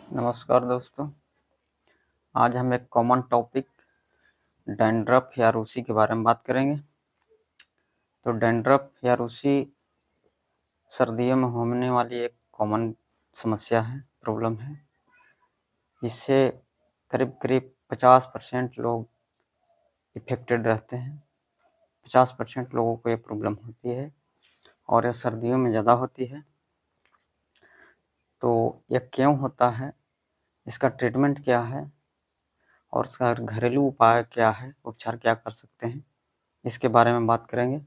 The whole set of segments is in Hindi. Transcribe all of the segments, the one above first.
नमस्कार दोस्तों। आज हम एक कॉमन टॉपिक डैंड्रफ या रूसी के बारे में बात करेंगे। तो डैंड्रफ या रूसी सर्दियों में होने वाली एक कॉमन समस्या है, प्रॉब्लम है। इससे करीब 50% लोग इफ़ेक्टेड रहते हैं। 50% लोगों को ये प्रॉब्लम होती है और यह सर्दियों में ज़्यादा होती है। तो यह क्यों होता है, इसका ट्रीटमेंट क्या है और इसका घरेलू उपाय क्या है, उपचार क्या कर सकते हैं, इसके बारे में बात करेंगे।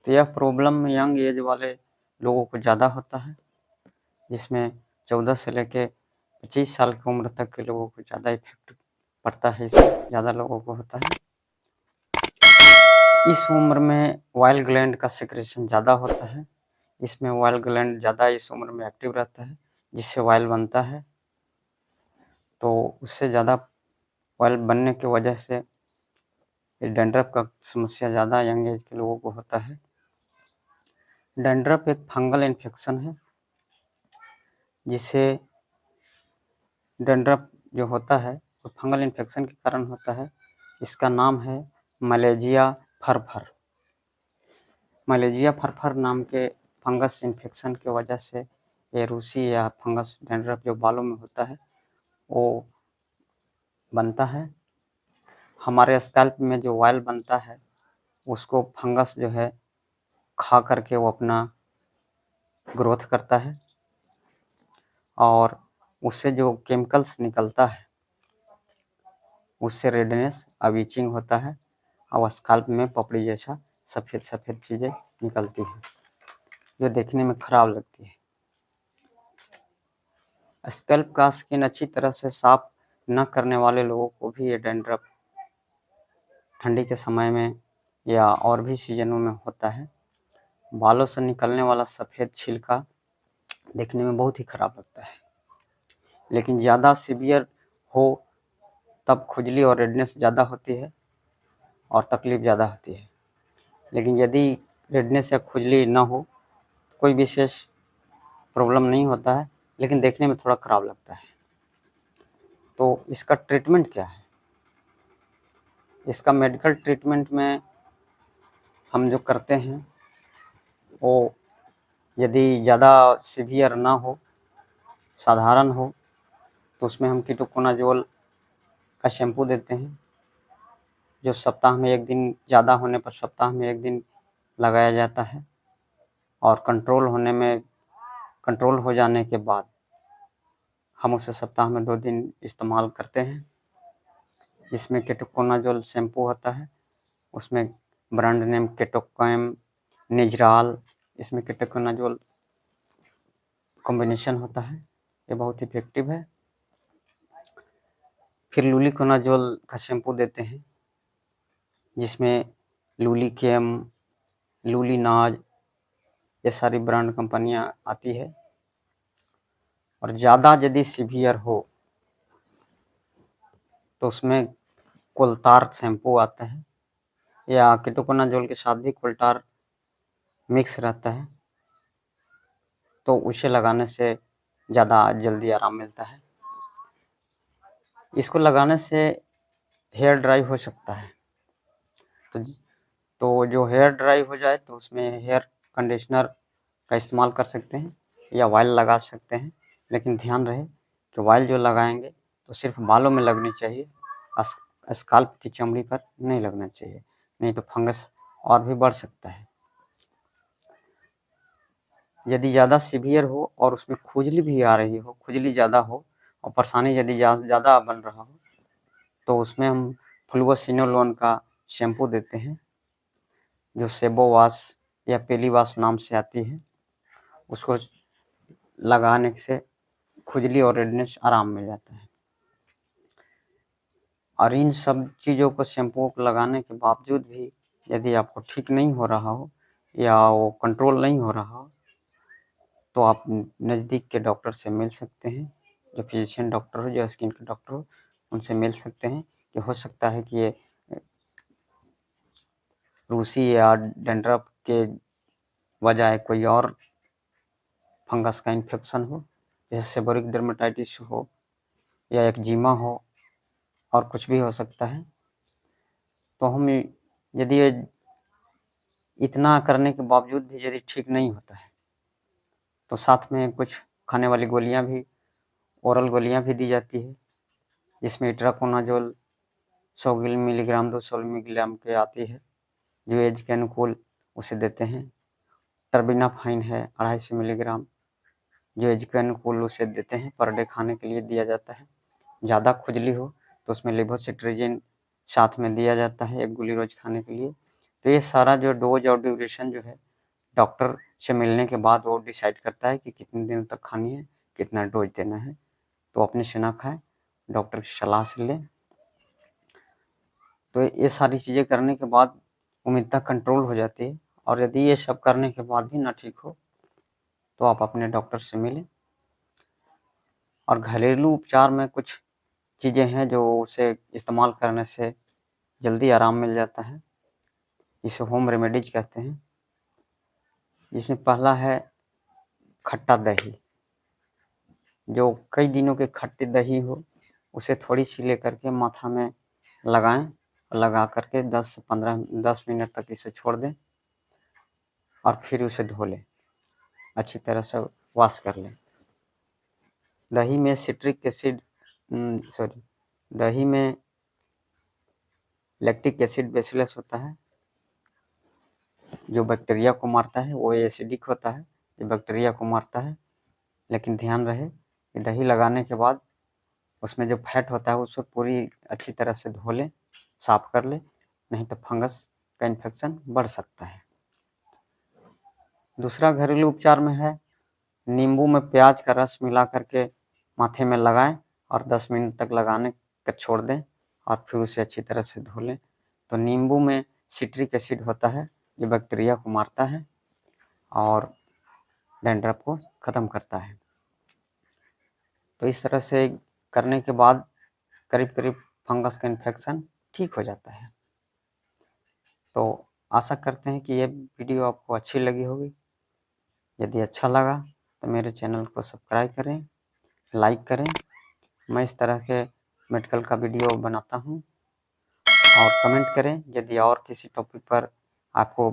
तो यह प्रॉब्लम यंग एज वाले लोगों को ज़्यादा होता है, जिसमें 14 से लेके 25 साल की उम्र तक के लोगों को ज़्यादा इफेक्ट पड़ता है, इससे ज़्यादा लोगों को होता है। इस उम्र में वाइल ग्लैंड का सिक्रेशन ज़्यादा होता है। इसमें वाइल ग्लैंड ज़्यादा इस उम्र में एक्टिव रहता है, जिससे वाइल बनता है। तो उससे ज़्यादा वाइल बनने की वजह से डैंड्रफ का समस्या ज़्यादा यंग एज के लोगों को होता है। डैंड्रफ एक फंगल इन्फेक्शन है, जिसे डैंड्रफ जो होता है वो फंगल इन्फेक्शन के कारण होता है। इसका नाम है मलेजिया फरफर। मलेजिया फरफर नाम के फंगस इन्फेक्शन की वजह से ये रूसी या फंगस डैंड्रफ जो बालों में होता है वो बनता है। हमारे स्कैल्प में जो वाइल बनता है उसको फंगस जो है खा करके वो अपना ग्रोथ करता है और उससे जो केमिकल्स निकलता है उससे रेडनेस अब इचिंग होता है और स्कैल्प में पपड़ी जैसा सफ़ेद सफ़ेद चीज़ें निकलती हैं, जो देखने में खराब लगती है। स्कैल्प का स्किन अच्छी तरह से साफ न करने वाले लोगों को भी ये डैंड्रफ ठंडी के समय में या और भी सीजनों में होता है। बालों से निकलने वाला सफ़ेद छिलका देखने में बहुत ही खराब लगता है, लेकिन ज़्यादा सीवियर हो तब खुजली और रेडनेस ज़्यादा होती है और तकलीफ़ ज़्यादा होती है। लेकिन यदि रेडनेस या खुजली ना हो, कोई विशेष प्रॉब्लम नहीं होता है, लेकिन देखने में थोड़ा खराब लगता है। तो इसका ट्रीटमेंट क्या है? इसका मेडिकल ट्रीटमेंट में हम जो करते हैं वो यदि ज़्यादा सीवियर ना हो, साधारण हो, तो उसमें हम कीटोकोनाज़ोल का शैम्पू देते हैं, जो सप्ताह में 1 दिन, ज़्यादा होने पर सप्ताह में 1 दिन लगाया जाता है और कंट्रोल हो जाने के बाद हम उसे सप्ताह में 2 दिन इस्तेमाल करते हैं। जिसमें कीटोकोनाज़ोल शैम्पू होता है, उसमें ब्रांड नेम केटोकैम, निजराल, इसमें कीटोकोनाज़ोल कॉम्बिनेशन होता है, ये बहुत इफ़ेक्टिव है। फिर लूलिकोनाज़ोल का शैम्पू देते हैं, जिसमें लूलिकेम, लूलिनाज, ये सारी ब्रांड कंपनियां आती है। और ज़्यादा यदि सीवियर हो तो उसमें कोल्टार शैम्पू आता है, या कीटोकोनाज़ोल के साथ भी कोल्टार मिक्स रहता है, तो उसे लगाने से ज़्यादा जल्दी आराम मिलता है। इसको लगाने से हेयर ड्राई हो सकता है, तो जो हेयर ड्राई हो जाए तो उसमें हेयर कंडीशनर का इस्तेमाल कर सकते हैं या ऑयल लगा सकते हैं। लेकिन ध्यान रहे कि ऑयल जो लगाएंगे तो सिर्फ बालों में लगनी चाहिए, स्काल्प की चमड़ी पर नहीं लगना चाहिए, नहीं तो फंगस और भी बढ़ सकता है। यदि ज़्यादा सीवियर हो और उसमें खुजली भी आ रही हो, खुजली ज़्यादा हो और परेशानी यदि ज़्यादा बन रहा हो, तो उसमें हम फ्लूओसिनोलोन का शैम्पू देते हैं, जो सेबो वॉश या पेली वॉश नाम से आती है। उसको लगाने से खुजली और रेडनेस आराम मिल जाता है। और इन सब चीज़ों को, शैम्पू को लगाने के बावजूद भी यदि आपको ठीक नहीं हो रहा हो या वो कंट्रोल नहीं हो रहा हो, तो आप नज़दीक के डॉक्टर से मिल सकते हैं, जो फिजिशियन डॉक्टर हो, जो स्किन के डॉक्टर हो, उनसे मिल सकते हैं कि हो सकता है कि ये रूसी या डैंड्रफ के बजाय कोई और फंगस का इन्फेक्शन हो, जैसे सेबोरिक डर्मेटाइटिस हो या एक्जिमा हो और कुछ भी हो सकता है। तो हम यदि इतना करने के बावजूद भी यदि ठीक नहीं होता है तो साथ में कुछ खाने वाली गोलियां भी, ओरल गोलियां भी दी जाती है, जिसमें इट्राकोनाजोल 100 मिलीग्राम 200 मिलीग्राम के आती है, जो एज के अनुकूल उसे देते हैं। टर्बिनाफाइन है 250 मिलीग्राम, जो एज के अनुकूल उसे देते हैं, पर डे खाने के लिए दिया जाता है। ज़्यादा खुजली हो तो उसमें लेवोसिट्रिजिन साथ में दिया जाता है, 1 गोली रोज खाने के लिए। तो ये सारा जो डोज और ड्यूरेशन जो है डॉक्टर से मिलने के बाद वो डिसाइड करता है कि कितने दिन तक खानी है, कितना डोज देना है। तो अपने से ना खाएं, डॉक्टर की सलाह से लें। तो ये सारी चीज़ें करने के बाद उम्मीदता कंट्रोल हो जाती है, और यदि ये सब करने के बाद भी ना ठीक हो तो आप अपने डॉक्टर से मिलें। और घरेलू उपचार में कुछ चीज़ें हैं जो उसे इस्तेमाल करने से जल्दी आराम मिल जाता है, इसे होम रेमेडीज कहते हैं। जिसमें पहला है खट्टा दही। जो कई दिनों के खट्टी दही हो उसे थोड़ी सी लेकर के माथा में लगाएं, लगा करके 10 मिनट तक इसे छोड़ दें और फिर उसे धो लें, अच्छी तरह से वॉश कर लें। दही में सिट्रिक एसिड दही में लैक्टिक एसिड बेसिलस होता है, जो बैक्टीरिया को मारता है। वो एसिडिक होता है, जो बैक्टीरिया को मारता है। लेकिन ध्यान रहे कि दही लगाने के बाद उसमें जो फैट होता है उसको पूरी अच्छी तरह से धो लें, साफ कर लें, नहीं तो फंगस का इन्फेक्शन बढ़ सकता है। दूसरा घरेलू उपचार में है नींबू में प्याज का रस मिला करके माथे में लगाएं और 10 मिनट तक लगाने का छोड़ दें और फिर उसे अच्छी तरह से धो लें। तो नींबू में सिट्रिक एसिड होता है, जो बैक्टीरिया को मारता है और डैंड्रफ को ख़त्म करता है। तो इस तरह से करने के बाद करीब करीब फंगस का इन्फेक्शन ठीक हो जाता है। तो आशा करते हैं कि ये वीडियो आपको अच्छी लगी होगी। यदि अच्छा लगा तो मेरे चैनल को सब्सक्राइब करें, लाइक करें। मैं इस तरह के मेडिकल का वीडियो बनाता हूँ। और कमेंट करें, यदि और किसी टॉपिक पर आपको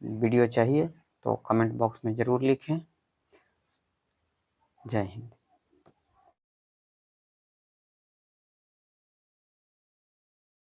वीडियो चाहिए तो कमेंट बॉक्स में ज़रूर लिखें। जय हिंद।